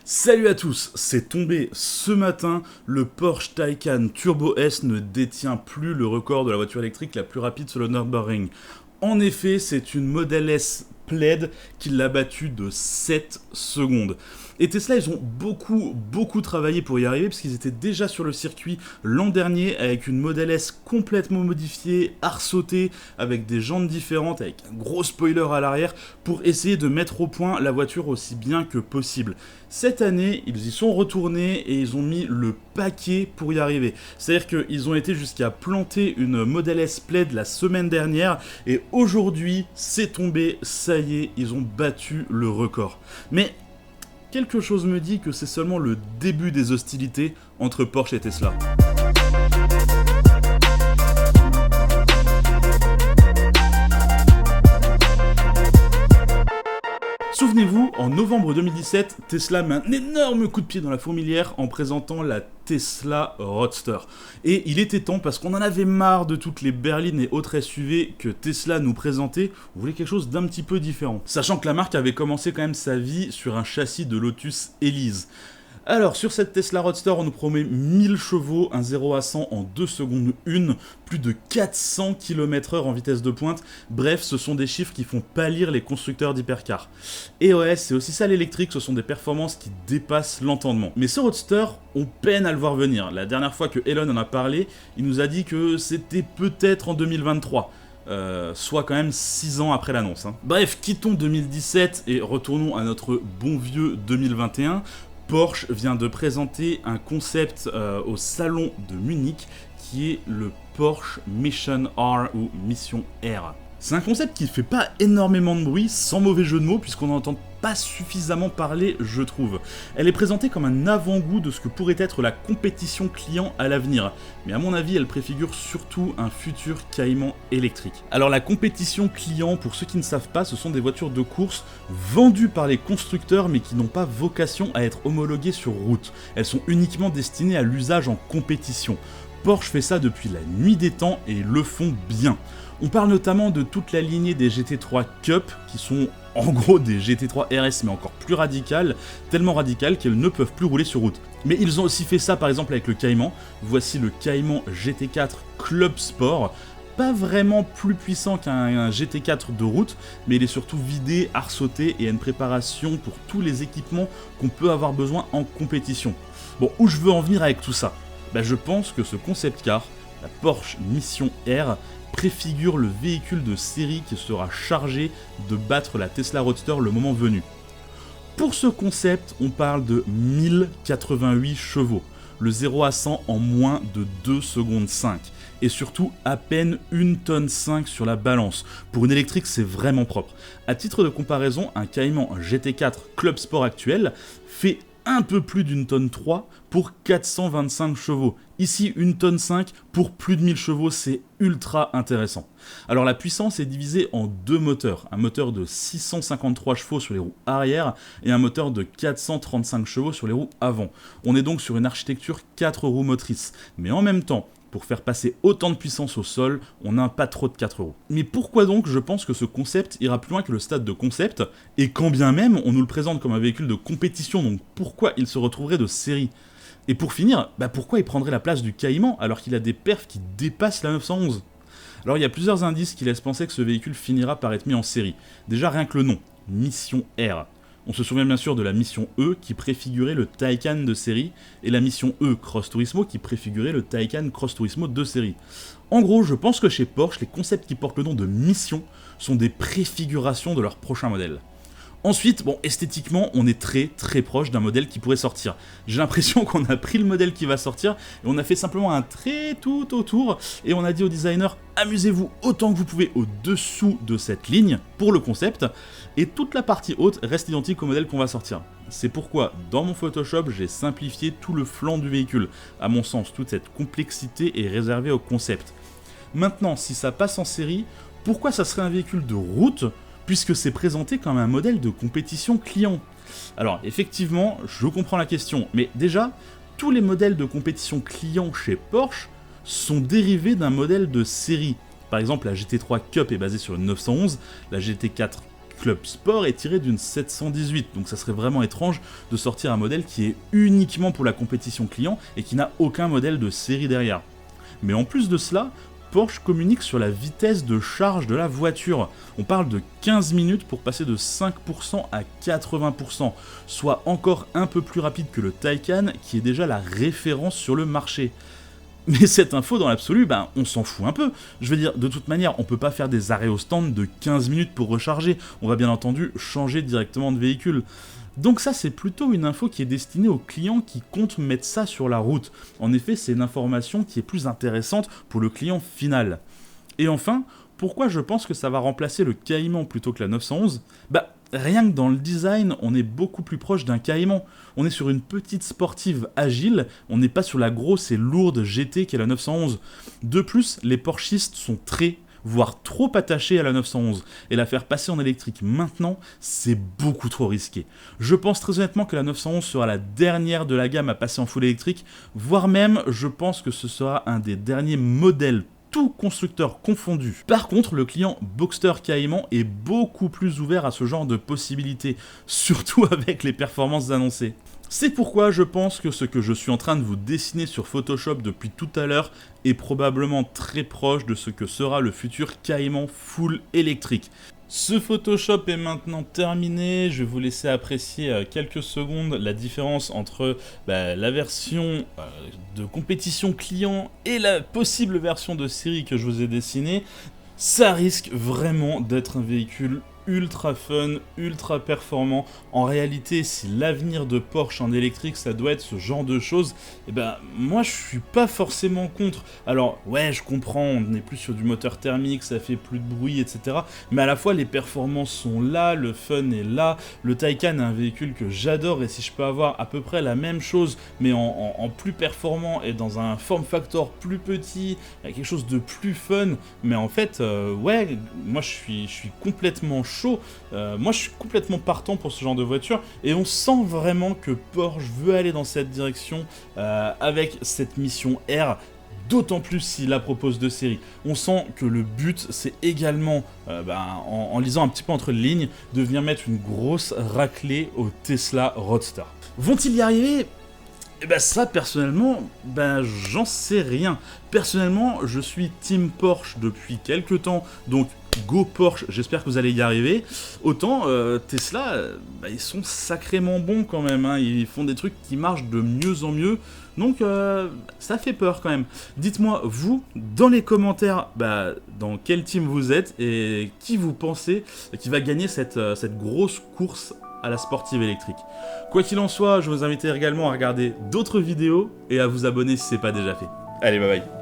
Salut à tous, c'est tombé ce matin, le Porsche Taycan Turbo S ne détient plus le record de la voiture électrique la plus rapide sur le Nürburgring. En effet, c'est une Model S Plaid qui l'a battu de 7 secondes. Et Tesla, ils ont beaucoup travaillé pour y arriver, parce qu'ils étaient déjà sur le circuit l'an dernier avec une Model S complètement modifiée, arsautée, avec des jantes différentes, avec un gros spoiler à l'arrière, pour essayer de mettre au point la voiture aussi bien que possible. Cette année, ils y sont retournés et ils ont mis le paquet pour y arriver. C'est-à-dire qu'ils ont été jusqu'à planter une Model S Plaid la semaine dernière, et aujourd'hui, c'est tombé, ça y est, ils ont battu le record. Mais quelque chose me dit que c'est seulement le début des hostilités entre Porsche et Tesla. Souvenez-vous, en novembre 2017, Tesla met un énorme coup de pied dans la fourmilière en présentant la Tesla Roadster. Et il était temps, parce qu'on en avait marre de toutes les berlines et autres SUV que Tesla nous présentait, on voulait quelque chose d'un petit peu différent. Sachant que la marque avait commencé quand même sa vie sur un châssis de Lotus Elise. Alors, sur cette Tesla Roadster, on nous promet 1000 chevaux, un 0 à 100 en 2 secondes 1, plus de 400 km/h en vitesse de pointe. Bref, ce sont des chiffres qui font pâlir les constructeurs d'hypercars. Et ouais, c'est aussi ça l'électrique, ce sont des performances qui dépassent l'entendement. Mais ce Roadster, on peine à le voir venir. La dernière fois que Elon en a parlé, il nous a dit que c'était peut-être en 2023. Soit quand même 6 ans après l'annonce. Bref, quittons 2017 et retournons à notre bon vieux 2021. Porsche vient de présenter un concept au salon de Munich qui est le Porsche Mission R ou Mission R. C'est un concept qui ne fait pas énormément de bruit, sans mauvais jeu de mots, puisqu'on n'entend pas suffisamment parler, je trouve. Elle est présentée comme un avant-goût de ce que pourrait être la compétition client à l'avenir, mais à mon avis, elle préfigure surtout un futur Cayman électrique. Alors la compétition client, pour ceux qui ne savent pas, ce sont des voitures de course vendues par les constructeurs, mais qui n'ont pas vocation à être homologuées sur route. Elles sont uniquement destinées à l'usage en compétition. Porsche fait ça depuis la nuit des temps et le font bien. On parle notamment de toute la lignée des GT3 Cup, qui sont en gros des GT3 RS mais encore plus radicales, tellement radicales qu'elles ne peuvent plus rouler sur route. Mais ils ont aussi fait ça par exemple avec le Cayman. Voici le Cayman GT4 Club Sport, pas vraiment plus puissant qu'un GT4 de route, mais il est surtout vidé, arçauté et a une préparation pour tous les équipements qu'on peut avoir besoin en compétition. Bon, où je veux en venir avec tout ça ? Je pense que ce concept car, la Porsche Mission R, préfigure le véhicule de série qui sera chargé de battre la Tesla Roadster le moment venu. Pour ce concept, on parle de 1088 chevaux, le 0 à 100 en moins de 2 secondes 5, et surtout à peine 1 tonne 5 sur la balance. Pour une électrique, c'est vraiment propre. À titre de comparaison, un Cayman GT4 Club Sport actuel fait un peu plus d'une tonne 3 pour 425 chevaux. Ici, 1 tonne 5 pour plus de 1000 chevaux, c'est ultra intéressant. Alors la puissance est divisée en deux moteurs, un moteur de 653 chevaux sur les roues arrière et un moteur de 435 chevaux sur les roues avant. On est donc sur une architecture 4 roues motrices, mais en même temps, pour faire passer autant de puissance au sol, on n'a pas trop de 4 roues. Mais pourquoi donc je pense que ce concept ira plus loin que le stade de concept, et quand bien même on nous le présente comme un véhicule de compétition, donc pourquoi il se retrouverait de série ? Et pour finir, pourquoi il prendrait la place du Cayman alors qu'il a des perfs qui dépassent la 911 ? Alors il y a plusieurs indices qui laissent penser que ce véhicule finira par être mis en série. Déjà rien que le nom, Mission R. On se souvient bien sûr de la Mission E qui préfigurait le Taycan de série et la Mission E Cross Turismo qui préfigurait le Taycan Cross Turismo de série. En gros, je pense que chez Porsche, les concepts qui portent le nom de Mission sont des préfigurations de leur prochain modèle. Ensuite, esthétiquement, on est très proche d'un modèle qui pourrait sortir. J'ai l'impression qu'on a pris le modèle qui va sortir et on a fait simplement un trait tout autour et on a dit au designer amusez-vous autant que vous pouvez au-dessous de cette ligne pour le concept et toute la partie haute reste identique au modèle qu'on va sortir. C'est pourquoi dans mon Photoshop j'ai simplifié tout le flanc du véhicule. À mon sens, toute cette complexité est réservée au concept. Maintenant, si ça passe en série, pourquoi ça serait un véhicule de route puisque c'est présenté comme un modèle de compétition client? Alors effectivement, je comprends la question, mais déjà, tous les modèles de compétition client chez Porsche sont dérivés d'un modèle de série. Par exemple, la GT3 Cup est basée sur une 911, la GT4 Club Sport est tiré d'une 718, donc ça serait vraiment étrange de sortir un modèle qui est uniquement pour la compétition client et qui n'a aucun modèle de série derrière. Mais en plus de cela, Porsche communique sur la vitesse de charge de la voiture. On parle de 15 minutes pour passer de 5% à 80%, soit encore un peu plus rapide que le Taycan qui est déjà la référence sur le marché. Mais cette info dans l'absolu, on s'en fout un peu. Je veux dire, de toute manière, on peut pas faire des arrêts au stand de 15 minutes pour recharger. On va bien entendu changer directement de véhicule. Donc ça, c'est plutôt une info qui est destinée aux clients qui comptent mettre ça sur la route. En effet, c'est une information qui est plus intéressante pour le client final. Et enfin, pourquoi je pense que ça va remplacer le Cayman plutôt que la 911 ? Rien que dans le design, on est beaucoup plus proche d'un Cayman. On est sur une petite sportive agile, on n'est pas sur la grosse et lourde GT qu'est la 911. De plus, les Porschistes sont très, voire trop attachés à la 911, et la faire passer en électrique maintenant, c'est beaucoup trop risqué. Je pense très honnêtement que la 911 sera la dernière de la gamme à passer en full électrique, voire même, je pense que ce sera un des derniers modèles tout constructeur confondu. Par contre, le client Boxster Cayman est beaucoup plus ouvert à ce genre de possibilités, surtout avec les performances annoncées. C'est pourquoi je pense que ce que je suis en train de vous dessiner sur Photoshop depuis tout à l'heure est probablement très proche de ce que sera le futur Cayman full électrique. Ce Photoshop est maintenant terminé, je vais vous laisser apprécier quelques secondes la différence entre la version de compétition client et la possible version de série que je vous ai dessinée. Ça risque vraiment d'être un véhicule ultra fun, ultra performant. En réalité, si l'avenir de Porsche en électrique, ça doit être ce genre de choses, moi je suis pas forcément contre. Alors ouais, je comprends, on n'est plus sur du moteur thermique, ça fait plus de bruit, etc. Mais à la fois, les performances sont là, le fun est là. Le Taycan est un véhicule que j'adore, et si je peux avoir à peu près la même chose, mais en plus performant et dans un form factor plus petit, quelque chose de plus fun, mais en fait, ouais, moi je suis complètement chaud. Moi je suis complètement partant pour ce genre de voiture, et on sent vraiment que Porsche veut aller dans cette direction avec cette mission R, d'autant plus s'il la propose de série. On sent que le but, c'est également, en lisant un petit peu entre les lignes, de venir mettre une grosse raclée au Tesla Roadster. Vont-ils y arriver ? Ça, personnellement, j'en sais rien. Personnellement, je suis team Porsche depuis quelques temps, donc go Porsche, j'espère que vous allez y arriver. Autant Tesla, ils sont sacrément bons quand même, hein. Ils font des trucs qui marchent de mieux en mieux, donc ça fait peur quand même. Dites-moi, vous, dans les commentaires, dans quel team vous êtes et qui vous pensez qui va gagner cette grosse course à la sportive électrique. Quoi qu'il en soit, je vous invite également à regarder d'autres vidéos et à vous abonner si ce n'est pas déjà fait. Allez, bye bye.